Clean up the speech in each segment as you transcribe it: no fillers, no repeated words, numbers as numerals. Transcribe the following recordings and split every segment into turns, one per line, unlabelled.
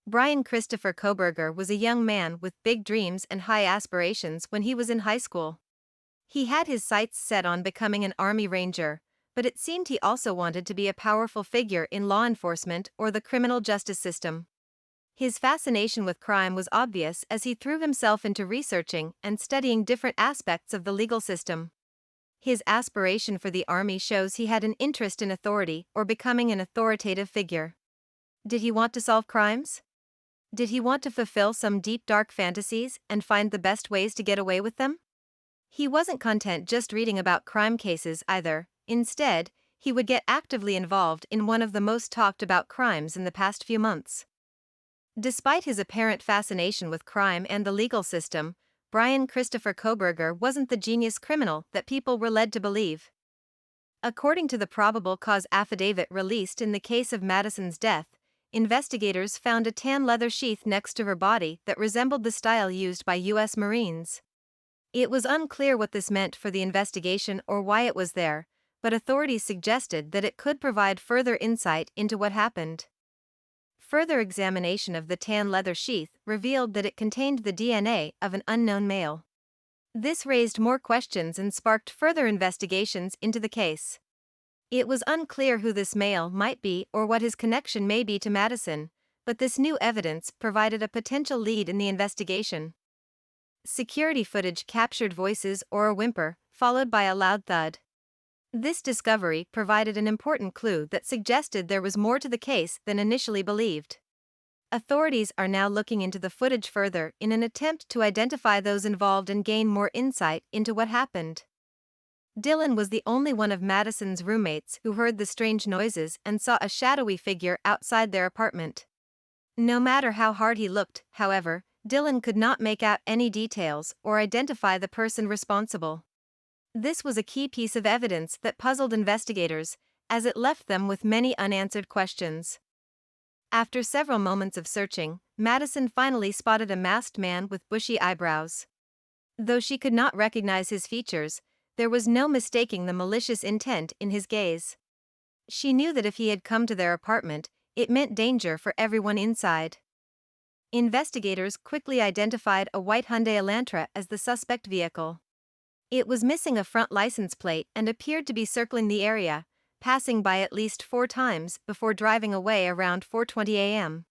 Bryan Christopher Kohberger was a young man with big dreams and high aspirations when he was in high school. He had his sights set on becoming an Army Ranger, but it seemed he also wanted to be a powerful figure in law enforcement or the criminal justice system. His fascination with crime was obvious as he threw himself into researching and studying different aspects of the legal system. His aspiration for the Army shows he had an interest in authority or becoming an authoritative figure. Did he want to solve crimes? Did he want to fulfill some deep dark fantasies and find the best ways to get away with them? He wasn't content just reading about crime cases either. Instead, he would get actively involved in one of the most talked about crimes in the past few months. Despite his apparent fascination with crime and the legal system, Bryan Christopher Kohberger wasn't the genius criminal that people were led to believe. According to the probable cause affidavit released in the case of Madison's death, investigators found a tan leather sheath next to her body that resembled the style used by U.S. Marines. It was unclear what this meant for the investigation or why it was there, but authorities suggested that it could provide further insight into what happened. Further examination of the tan leather sheath revealed that it contained the DNA of an unknown male. This raised more questions and sparked further investigations into the case. It was unclear who this male might be or what his connection may be to Madison, but this new evidence provided a potential lead in the investigation. Security footage captured voices or a whimper, followed by a loud thud. This discovery provided an important clue that suggested there was more to the case than initially believed. Authorities are now looking into the footage further in an attempt to identify those involved and gain more insight into what happened. Dylan was the only one of Madison's roommates who heard the strange noises and saw a shadowy figure outside their apartment. No matter how hard he looked, however, Dylan could not make out any details or identify the person responsible. This was a key piece of evidence that puzzled investigators, as it left them with many unanswered questions. After several moments of searching, Madison finally spotted a masked man with bushy eyebrows. Though she could not recognize his features, there was no mistaking the malicious intent in his gaze. She knew that if he had come to their apartment, it meant danger for everyone inside. Investigators quickly identified a white Hyundai Elantra as the suspect vehicle. It was missing a front license plate and appeared to be circling the area, passing by at least 4 times before driving away around 4:20 a.m.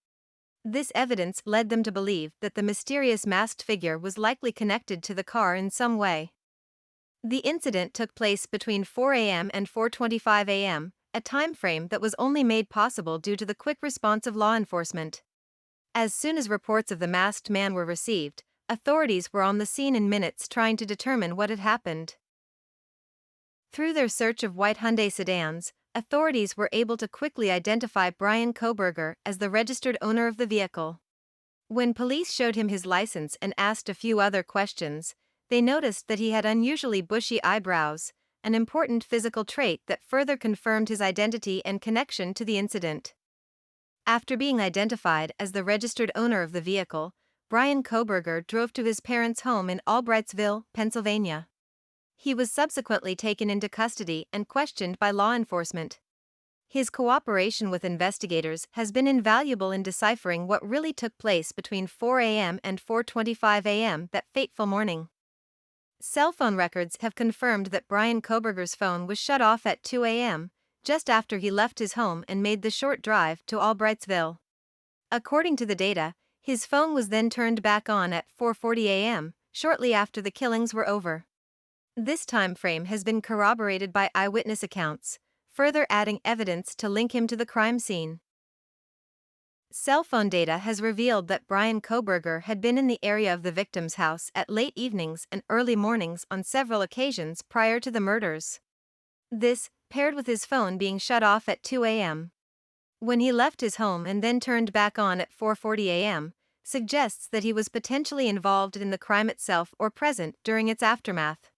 This evidence led them to believe that the mysterious masked figure was likely connected to the car in some way. The incident took place between 4 a.m. and 4:25 a.m., a time frame that was only made possible due to the quick response of law enforcement. As soon as reports of the masked man were received, authorities were on the scene in minutes trying to determine what had happened. Through their search of white Hyundai sedans, authorities were able to quickly identify Bryan Kohberger as the registered owner of the vehicle. When police showed him his license and asked a few other questions, they noticed that he had unusually bushy eyebrows, an important physical trait that further confirmed his identity and connection to the incident. After being identified as the registered owner of the vehicle, Bryan Kohberger drove to his parents' home in Albrightsville, Pennsylvania. He was subsequently taken into custody and questioned by law enforcement. His cooperation with investigators has been invaluable in deciphering what really took place between 4 a.m. and 4:25 a.m. that fateful morning. Cell phone records have confirmed that Bryan Kohberger's phone was shut off at 2 a.m., just after he left his home and made the short drive to Albrightsville. According to the data, his phone was then turned back on at 4:40 a.m., shortly after the killings were over. This time frame has been corroborated by eyewitness accounts, further adding evidence to link him to the crime scene. Cell phone data has revealed that Bryan Kohberger had been in the area of the victim's house at late evenings and early mornings on several occasions prior to the murders. This, paired with his phone being shut off at 2 a.m. when he left his home and then turned back on at 4:40 a.m., suggests that he was potentially involved in the crime itself or present during its aftermath.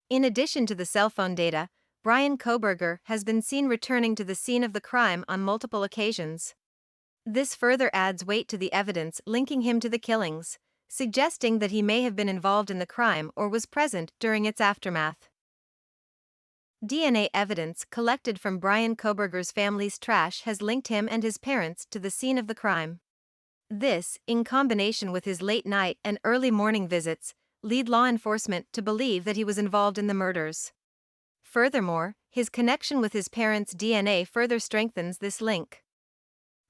In addition to the cell phone data, Bryan Kohberger has been seen returning to the scene of the crime on multiple occasions. This further adds weight to the evidence linking him to the killings, suggesting that he may have been involved in the crime or was present during its aftermath. DNA evidence collected from Bryan Kohberger's family's trash has linked him and his parents to the scene of the crime. This, in combination with his late night and early morning visits, lead law enforcement to believe that he was involved in the murders. Furthermore, his connection with his parents' DNA further strengthens this link.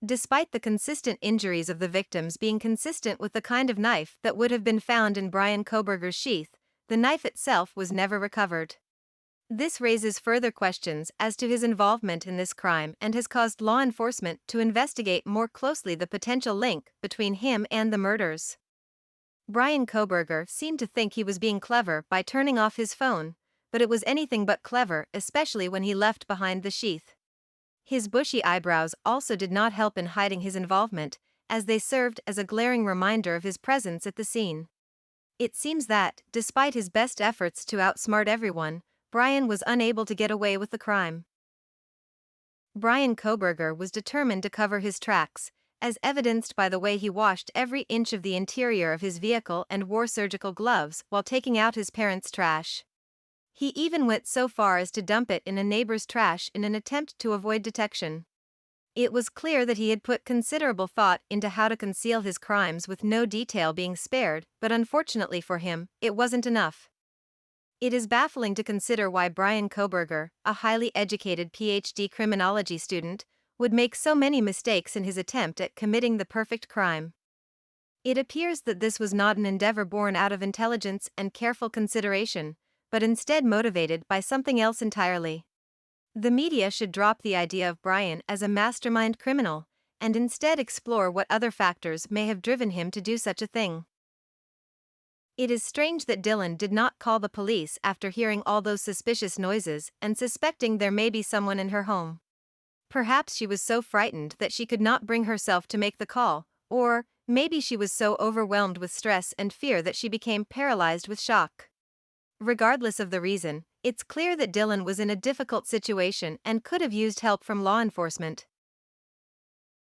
Despite the consistent injuries of the victims being consistent with the kind of knife that would have been found in Bryan Kohberger's sheath, the knife itself was never recovered. This raises further questions as to his involvement in this crime and has caused law enforcement to investigate more closely the potential link between him and the murders. Bryan Kohberger seemed to think he was being clever by turning off his phone, but it was anything but clever, especially when he left behind the sheath. His bushy eyebrows also did not help in hiding his involvement, as they served as a glaring reminder of his presence at the scene. It seems that, despite his best efforts to outsmart everyone, Bryan was unable to get away with the crime. Bryan Kohberger was determined to cover his tracks, as evidenced by the way he washed every inch of the interior of his vehicle and wore surgical gloves while taking out his parents' trash. He even went so far as to dump it in a neighbor's trash in an attempt to avoid detection. It was clear that he had put considerable thought into how to conceal his crimes with no detail being spared, but unfortunately for him, it wasn't enough. It is baffling to consider why Bryan Kohberger, a highly educated PhD criminology student, would make so many mistakes in his attempt at committing the perfect crime. It appears that this was not an endeavor born out of intelligence and careful consideration, but instead motivated by something else entirely. The media should drop the idea of Bryan as a mastermind criminal, and instead explore what other factors may have driven him to do such a thing. It is strange that Dylan did not call the police after hearing all those suspicious noises and suspecting there may be someone in her home. Perhaps she was so frightened that she could not bring herself to make the call, or maybe she was so overwhelmed with stress and fear that she became paralyzed with shock. Regardless of the reason, it's clear that Dylan was in a difficult situation and could have used help from law enforcement.